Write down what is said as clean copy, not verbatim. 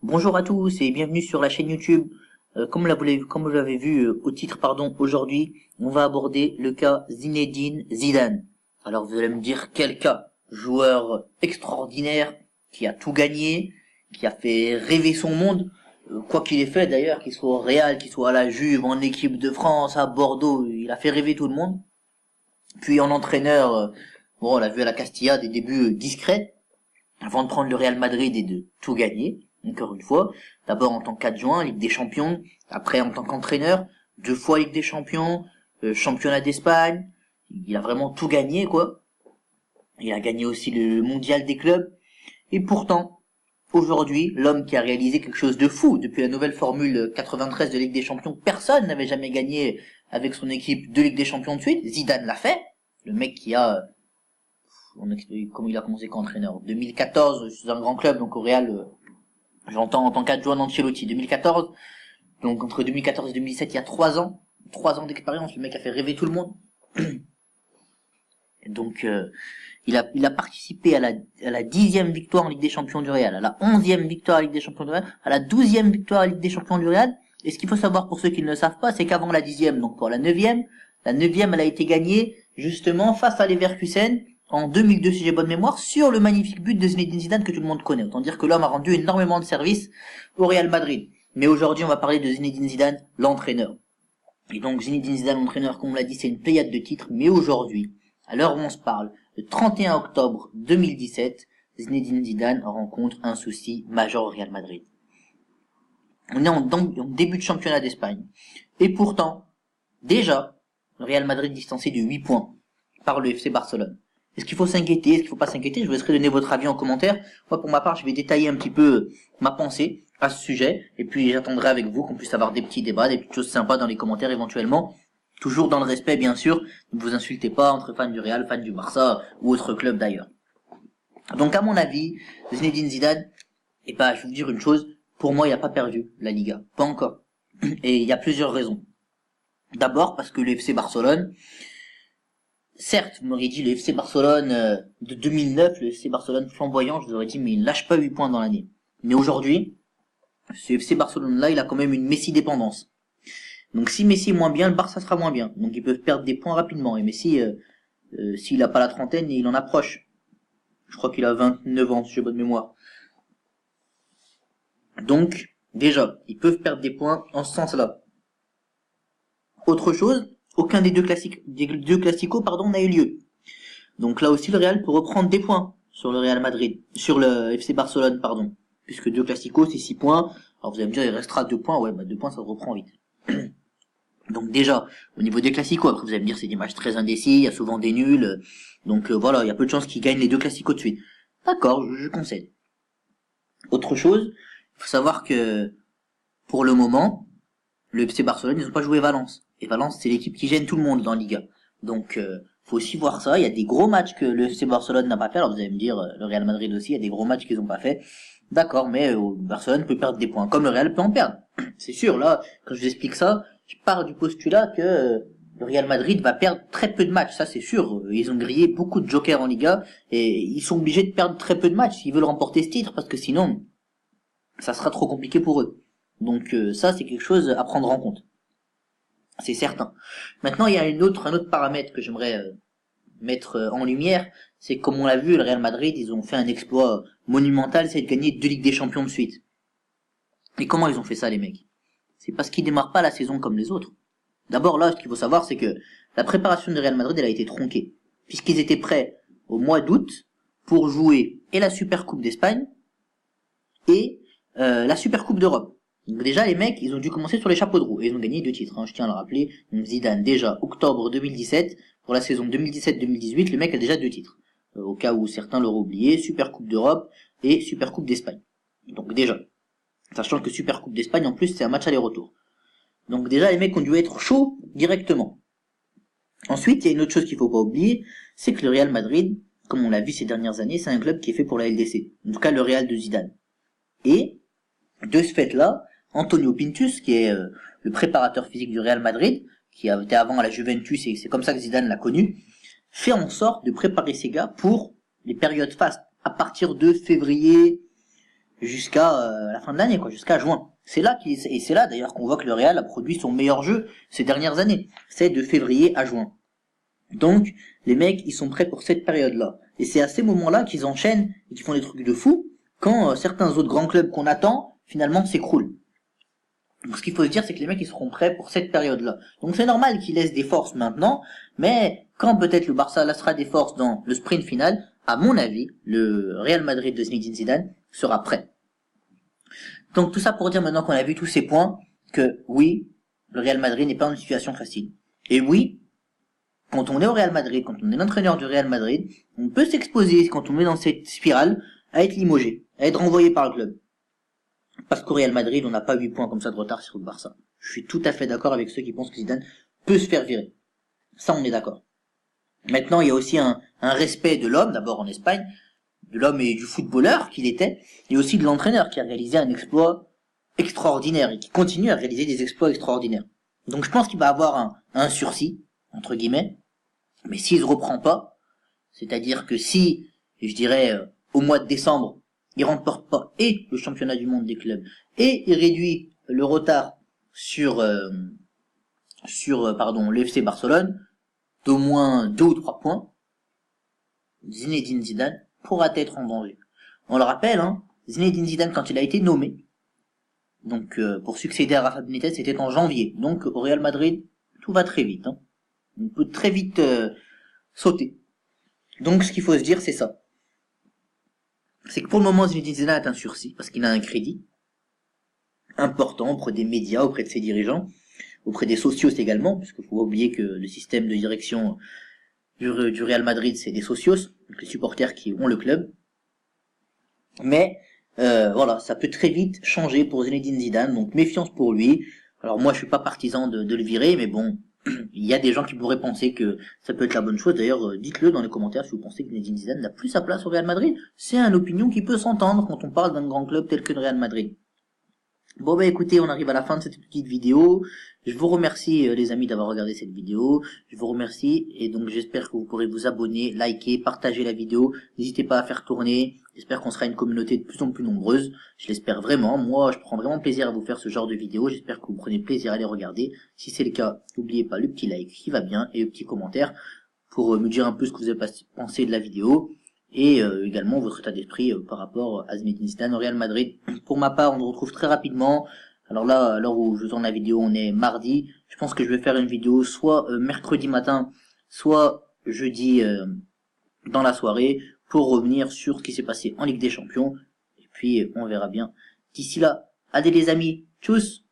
Bonjour à tous et bienvenue sur la chaîne YouTube. Comme vous l'avez vu au titre, aujourd'hui, on va aborder le cas Zinedine Zidane. Alors vous allez me dire quel cas? Joueur extraordinaire, qui a tout gagné, qui a fait rêver son monde, quoi qu'il ait fait d'ailleurs, qu'il soit au Real, qu'il soit à la Juve, en équipe de France, à Bordeaux, il a fait rêver tout le monde. Puis en entraîneur, on l'a vu à la Castilla, des débuts discrets, avant de prendre le Real Madrid et de tout gagner. Encore une fois, d'abord en tant qu'adjoint, Ligue des Champions, après en tant qu'entraîneur, 2 fois Ligue des Champions, championnat d'Espagne, il a vraiment tout gagné, quoi. Il a gagné aussi le mondial des clubs, et pourtant, aujourd'hui, l'homme qui a réalisé quelque chose de fou, depuis la nouvelle formule 93 de Ligue des Champions, personne n'avait jamais gagné avec son équipe de Ligue des Champions de suite, Zidane l'a fait, le mec qui a, comment il a commencé qu'entraîneur, 2014, c'est un grand club, donc au Real, j'entends en tant qu'adjoint d'Ancelotti, 2014. Donc entre 2014 et 2017, il y a 3 ans. 3 ans d'expérience, le mec a fait rêver tout le monde. Et donc il a participé à la 10e victoire en Ligue des Champions du Real, à la 11e victoire en Ligue des Champions du Real, à la 12e victoire en Ligue des Champions du Real. Et ce qu'il faut savoir pour ceux qui ne le savent pas, c'est qu'avant la 10e, donc pour la 9e, elle a été gagnée justement face à Leverkusen en 2002 si j'ai bonne mémoire, sur le magnifique but de Zinedine Zidane que tout le monde connaît. Autant dire que l'homme a rendu énormément de services au Real Madrid. Mais aujourd'hui, on va parler de Zinedine Zidane, l'entraîneur. Et donc Zinedine Zidane, l'entraîneur, comme on l'a dit, c'est une pléiade de titres. Mais aujourd'hui, à l'heure où on se parle, le 31 octobre 2017, Zinedine Zidane rencontre un souci majeur au Real Madrid. On est en début de championnat d'Espagne. Et pourtant, déjà, le Real Madrid distancé de 8 points par le FC Barcelone. Est-ce qu'il faut s'inquiéter? Est-ce qu'il faut pas s'inquiéter? Je vous laisserai donner votre avis en commentaire. Moi, pour ma part, je vais détailler un petit peu ma pensée à ce sujet. Et puis, j'attendrai avec vous qu'on puisse avoir des petits débats, des petites choses sympas dans les commentaires éventuellement. Toujours dans le respect, bien sûr. Ne vous insultez pas entre fans du Real, fans du Barça ou autres clubs d'ailleurs. Donc, à mon avis, Zinedine Zidane, je vais vous dire une chose. Pour moi, il n'a pas perdu la Liga. Pas encore. Et il y a plusieurs raisons. D'abord, parce que le FC Barcelone, certes, vous m'auriez dit le FC Barcelone de 2009, le FC Barcelone flamboyant, je vous aurais dit mais il lâche pas 8 points dans l'année. Mais aujourd'hui, ce FC Barcelone-là, il a quand même une Messi dépendance. Donc si Messi est moins bien, le Barça sera moins bien. Donc ils peuvent perdre des points rapidement. Et Messi, s'il a pas la trentaine, il en approche. Je crois qu'il a 29 ans, si j'ai bonne mémoire. Donc, déjà, ils peuvent perdre des points en ce sens-là. Autre chose, aucun des deux classicos, n'a eu lieu. Donc là aussi, le Real peut reprendre des points sur le Real Madrid, sur le FC Barcelone, puisque 2 classicos, c'est 6 points. Alors vous allez me dire, il restera 2 points. Ouais, 2 points, ça se reprend vite. Donc déjà, au niveau des classicos, après vous allez me dire, c'est des matchs très indécis, il y a souvent des nuls. Donc voilà, il y a peu de chances qu'ils gagnent les 2 classicos de suite. D'accord, je concède. Autre chose, il faut savoir que pour le moment, le FC Barcelone, ils n'ont pas joué Valence. Et Valence, c'est l'équipe qui gêne tout le monde dans Liga. Donc, faut aussi voir ça. Il y a des gros matchs que le FC Barcelone n'a pas fait. Alors vous allez me dire, le Real Madrid aussi, il y a des gros matchs qu'ils n'ont pas fait. D'accord, mais Barcelone peut perdre des points, comme le Real peut en perdre. C'est sûr, là, quand je vous explique ça, je pars du postulat que le Real Madrid va perdre très peu de matchs. Ça, c'est sûr. Ils ont grillé beaucoup de jokers en Liga et ils sont obligés de perdre très peu de matchs s'ils veulent remporter ce titre, parce que sinon, ça sera trop compliqué pour eux. Donc ça, c'est quelque chose à prendre en compte. C'est certain. Maintenant, il y a un autre paramètre que j'aimerais mettre en lumière, c'est que comme on l'a vu, le Real Madrid, ils ont fait un exploit monumental, c'est de gagner 2 Ligues des Champions de suite. Et comment ils ont fait ça, les mecs? C'est parce qu'ils démarrent pas la saison comme les autres. D'abord, là, ce qu'il faut savoir, c'est que la préparation du Real Madrid, elle a été tronquée. Puisqu'ils étaient prêts au mois d'août pour jouer et la Super Coupe d'Espagne et la Super Coupe d'Europe. Donc déjà, les mecs, ils ont dû commencer sur les chapeaux de roue. Et ils ont gagné 2 titres, je tiens à le rappeler. Donc Zidane, déjà, octobre 2017, pour la saison 2017-2018, le mec a déjà 2 titres. Au cas où certains l'auraient oublié, Super Coupe d'Europe et Super Coupe d'Espagne. Donc déjà, sachant que Super Coupe d'Espagne, en plus, c'est un match aller-retour. Donc déjà, les mecs ont dû être chauds directement. Ensuite, il y a une autre chose qu'il faut pas oublier, c'est que le Real Madrid, comme on l'a vu ces dernières années, c'est un club qui est fait pour la LDC. En tout cas, le Real de Zidane. Et, de ce fait-là, Antonio Pintus, qui est le préparateur physique du Real Madrid, qui a été avant à la Juventus, et c'est comme ça que Zidane l'a connu, fait en sorte de préparer ses gars pour les périodes fastes, à partir de février, jusqu'à la fin de l'année, quoi, jusqu'à juin. Et c'est là d'ailleurs qu'on voit que le Real a produit son meilleur jeu ces dernières années. C'est de février à juin. Donc, les mecs, ils sont prêts pour cette période-là. Et c'est à ces moments-là qu'ils enchaînent et qu'ils font des trucs de fou, quand certains autres grands clubs qu'on attend, finalement, s'écroulent. Donc, ce qu'il faut se dire, c'est que les mecs, ils seront prêts pour cette période-là. Donc, c'est normal qu'ils laissent des forces maintenant, mais quand peut-être le Barça laissera des forces dans le sprint final, à mon avis, le Real Madrid de Zinedine Zidane sera prêt. Donc, tout ça pour dire maintenant qu'on a vu tous ces points, que oui, le Real Madrid n'est pas dans une situation facile. Et oui, quand on est au Real Madrid, quand on est l'entraîneur du Real Madrid, on peut s'exposer, quand on est dans cette spirale, à être limogé, à être renvoyé par le club. Parce qu'au Real Madrid, on n'a pas 8 points comme ça de retard sur le Barça. Je suis tout à fait d'accord avec ceux qui pensent que Zidane peut se faire virer. Ça, on est d'accord. Maintenant, il y a aussi un respect de l'homme, d'abord en Espagne, de l'homme et du footballeur qu'il était, et aussi de l'entraîneur qui a réalisé un exploit extraordinaire et qui continue à réaliser des exploits extraordinaires. Donc je pense qu'il va avoir un sursis, entre guillemets, mais s'il se reprend pas, c'est-à-dire que si, je dirais, au mois de décembre, il remporte pas et le championnat du monde des clubs, et il réduit le retard sur le FC Barcelone d'au moins 2 ou 3 points, Zinedine Zidane pourra être en danger. On le rappelle, hein, Zinedine Zidane, quand il a été nommé, donc pour succéder à Rafa Benitez, c'était en janvier. Donc au Real Madrid, tout va très vite. Hein. On peut très vite sauter. Donc ce qu'il faut se dire, c'est ça. C'est que pour le moment, Zinedine Zidane est un sursis, parce qu'il a un crédit important auprès des médias, auprès de ses dirigeants, auprès des socios également, parce qu'il faut pas oublier que le système de direction du Real Madrid, c'est des socios, donc les supporters qui ont le club. Mais voilà, ça peut très vite changer pour Zinedine Zidane, donc méfiance pour lui. Alors moi, je suis pas partisan de le virer, mais bon, il y a des gens qui pourraient penser que ça peut être la bonne chose. D'ailleurs, dites-le dans les commentaires si vous pensez que Zinedine Zidane n'a plus sa place au Real Madrid. C'est une opinion qui peut s'entendre quand on parle d'un grand club tel que le Real Madrid. Bon bah écoutez, on arrive à la fin de cette petite vidéo. Je vous remercie les amis d'avoir regardé cette vidéo. Je vous remercie et donc j'espère que vous pourrez vous abonner, liker, partager la vidéo. N'hésitez pas à faire tourner. J'espère qu'on sera une communauté de plus en plus nombreuse. Je l'espère vraiment. Moi, je prends vraiment plaisir à vous faire ce genre de vidéo. J'espère que vous prenez plaisir à les regarder. Si c'est le cas, n'oubliez pas le petit like qui va bien et le petit commentaire pour me dire un peu ce que vous avez pensé de la vidéo. Et également votre état d'esprit par rapport à Zinedine Zidane au Real Madrid. Pour ma part, on se retrouve très rapidement. Alors là, à l'heure où je tourne la vidéo, on est mardi. Je pense que je vais faire une vidéo soit mercredi matin, soit jeudi dans la soirée, pour revenir sur ce qui s'est passé en Ligue des Champions. Et puis, on verra bien. D'ici là, allez les amis, tchuss!